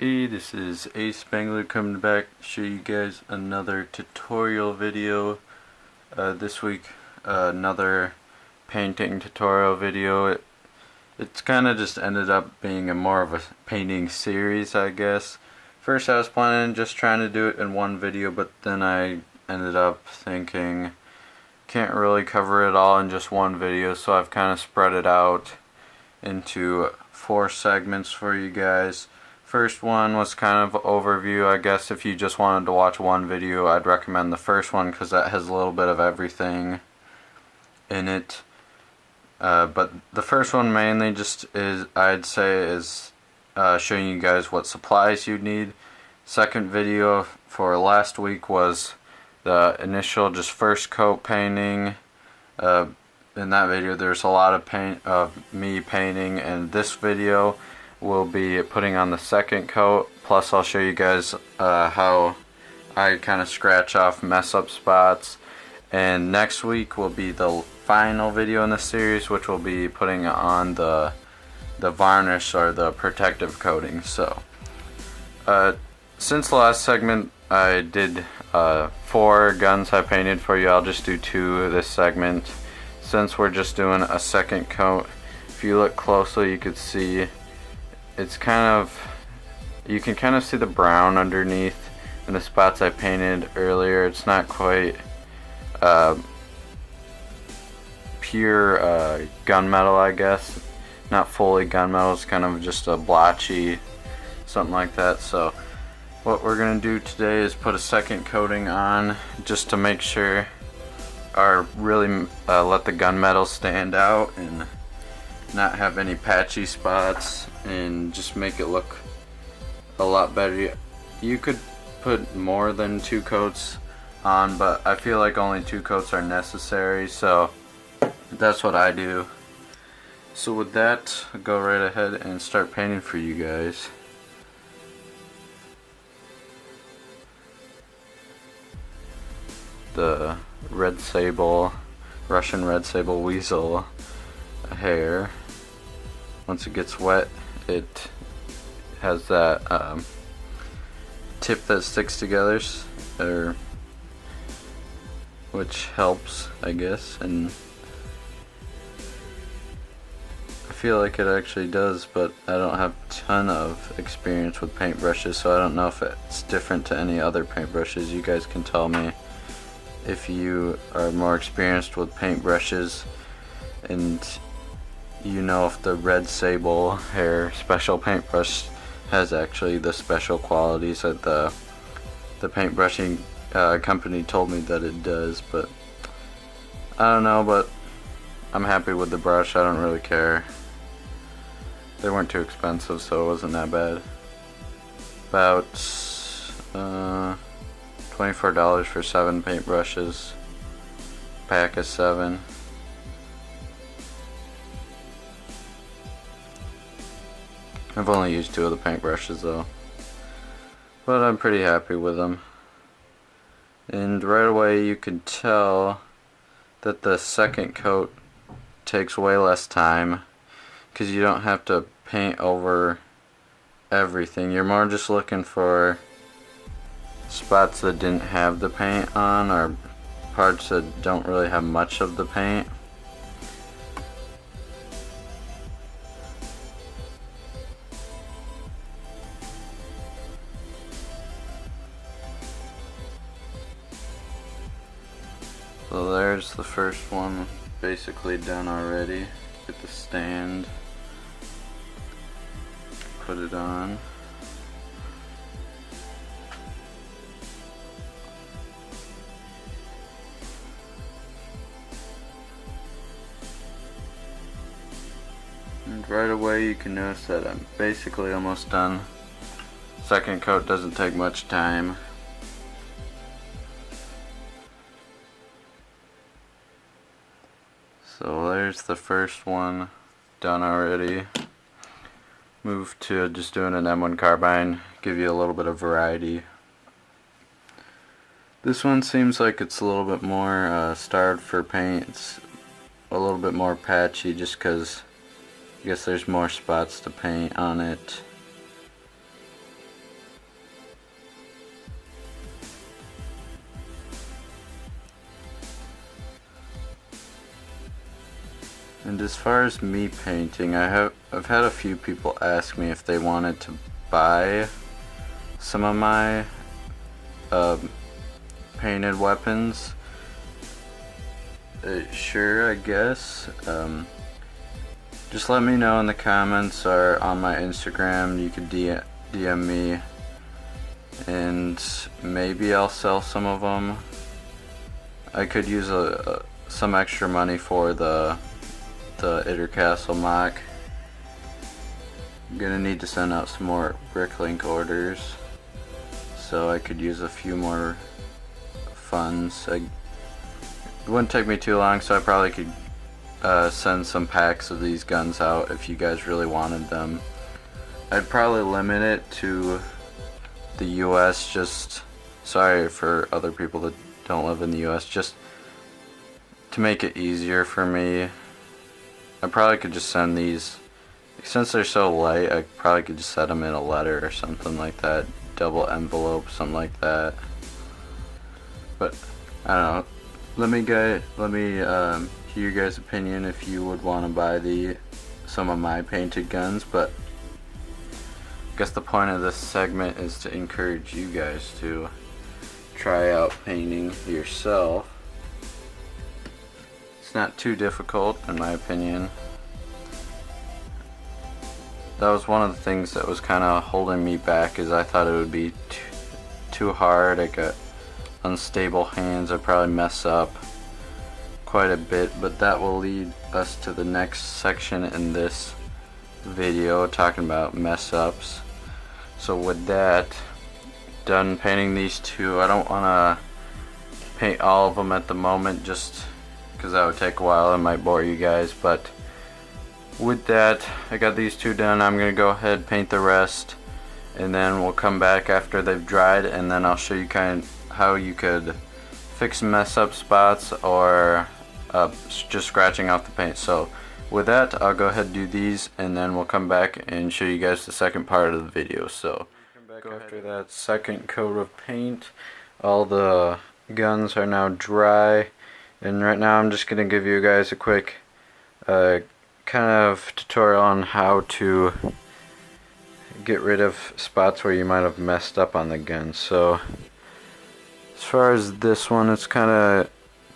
Hey, this is ASpengler coming back to show you guys another tutorial video. This week, another painting tutorial video. It's kind of just ended up being more of a painting series, I guess. First I was planning just trying to do it in one video, but then I ended up thinking can't really cover it all in just one video, so I've kind of spread it out into 4 segments for you guys. First one was kind of overview. I guess if you just wanted to watch one video, I'd recommend the first one because that has a little bit of everything in it. But the first one mainly just is, I'd say, is showing you guys what supplies you need. Second video for last week was the initial just first coat painting. In that video there's a lot of paint of me painting, and this video will be putting on the second coat, plus I'll show you guys how I kind of scratch off mess up spots. And next week will be the final video in the series, which will be putting on the varnish or the protective coating. So since the last segment I did 4 guns I painted for you, I'll just do 2 this segment since we're just doing a second coat. If you look closely, you could see it's you can kind of see the brown underneath in the spots I painted earlier. It's not quite pure gunmetal, I guess. Not fully gunmetal, it's kind of just a blotchy, something like that. So what we're going to do today is put a second coating on just to make sure, or really let the gunmetal stand out and not have any patchy spots, and just make it look a lot better. You could put more than 2 coats on, but I feel like only 2 coats are necessary, so that's what I do. So with that, I'll go right ahead and start painting for you guys. The red sable, Russian red sable weasel hair. Once it gets wet, it has that tip that sticks together, which helps, I guess, and I feel like it actually does, but I don't have a ton of experience with paintbrushes, so I don't know if it's different to any other paintbrushes. You guys can tell me if you are more experienced with paintbrushes, and you know if the red sable hair special paintbrush has actually the special qualities that the paintbrushing company told me that it does. But I don't know, but I'm happy with the brush. I don't really care. They weren't too expensive, so it wasn't that bad. About $24 for 7 paintbrushes, pack of 7. I've only used 2 of the paintbrushes though, but I'm pretty happy with them. And right away you can tell that the second coat takes way less time, because you don't have to paint over everything. You're more just looking for spots that didn't have the paint on, or parts that don't really have much of the paint. So there's the first one basically done already. Get the stand, put it on. And right away you can notice that I'm basically almost done. Second coat doesn't take much time. So there's the first one done already. Move to just doing an M1 Carbine, give you a little bit of variety. This one seems like it's a little bit more starved for paint. It's a little bit more patchy just because I guess there's more spots to paint on it. And as far as me painting, I've had a few people ask me if they wanted to buy some of my painted weapons. Sure, I guess. Just let me know in the comments or on my Instagram. You could DM me, and maybe I'll sell some of them. I could use some extra money for the Itter Castle mock. I'm gonna need to send out some more Bricklink orders, so I could use a few more funds. It wouldn't take me too long, so I probably could send some packs of these guns out if you guys really wanted them. I'd probably limit it to the US, just sorry for other people that don't live in the US, just to make it easier for me. I probably could just send these, since they're so light, I probably could just set them in a letter or something like that, double envelope, something like that. But I don't know. Let me hear your guys' opinion if you would want to buy some of my painted guns. But I guess the point of this segment is to encourage you guys to try out painting yourself. It's not too difficult, in my opinion. That was one of the things that was kind of holding me back, is I thought it would be too hard. I got unstable hands. I probably mess up quite a bit, but that will lead us to the next section in this video, talking about mess ups. So with that, done painting these two. I don't want to paint all of them at the moment, just because that would take a while. It might bore you guys, but with that, I got these two done. I'm gonna go ahead, paint the rest, and then we'll come back after they've dried, and then I'll show you kind of how you could fix mess up spots or just scratching off the paint. So with that, I'll go ahead and do these, and then we'll come back and show you guys the second part of the video. So after that second coat of paint, all the guns are now dry, and right now I'm just gonna give you guys a quick kind of tutorial on how to get rid of spots where you might have messed up on the gun. So as far as this one, it's kind of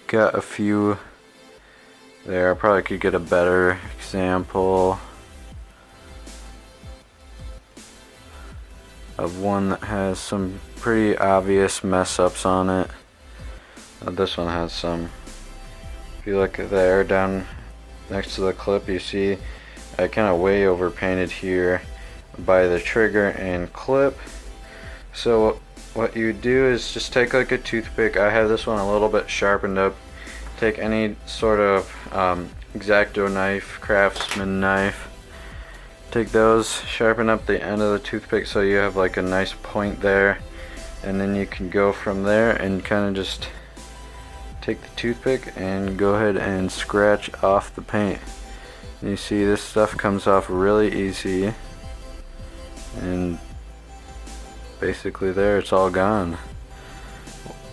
got a few there. I probably could get a better example of one that has some pretty obvious mess ups on it. This one has some. If you look there down next to the clip, you see I kind of way over painted here by the trigger and clip. So what you do is just take like a toothpick. I have this one a little bit sharpened up. Take any sort of X-Acto knife, Craftsman knife. Take those, sharpen up the end of the toothpick so you have like a nice point there, and then you can go from there and kind of just take the toothpick and go ahead and scratch off the paint. And you see this stuff comes off really easy, and basically there, it's all gone.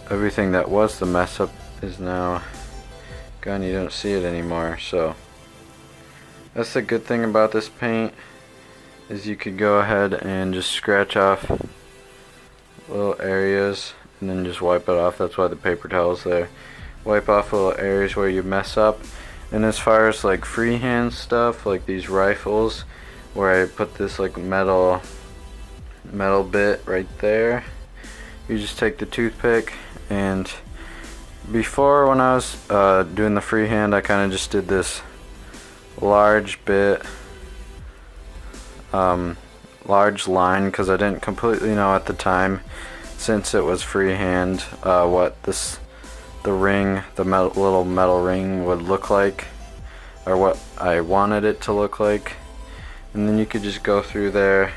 Everything that was the mess up is now gone. You don't see it anymore. So that's the good thing about this paint, is you could go ahead and just scratch off little areas and then just wipe it off. That's why the paper towel's there. Wipe off little areas where you mess up. And as far as like freehand stuff, like these rifles, where I put this like metal bit right there, you just take the toothpick, and before, when I was doing the freehand, I kind of just did this large bit, large line, because I didn't completely know at the time, since it was freehand, what the ring, the little metal ring would look like, or what I wanted it to look like. And then you could just go through there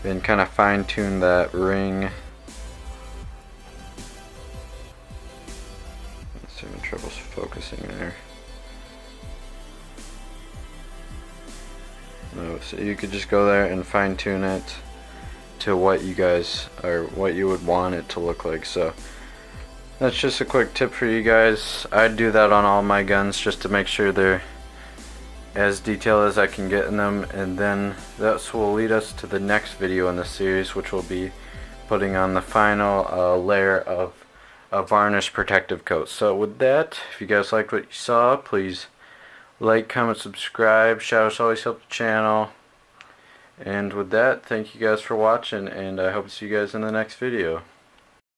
and kind of fine tune that ring. Let's having trouble focusing there. No, so you could just go there and fine tune it to what you guys, or what you would want it to look like. So that's just a quick tip for you guys. I do that on all my guns just to make sure they're as detailed as I can get in them, and then that will lead us to the next video in the series, which will be putting on the final layer of a varnish protective coat. So with that, if you guys liked what you saw, please like, comment, subscribe. Shoutouts always help the channel. And with that, thank you guys for watching, and I hope to see you guys in the next video.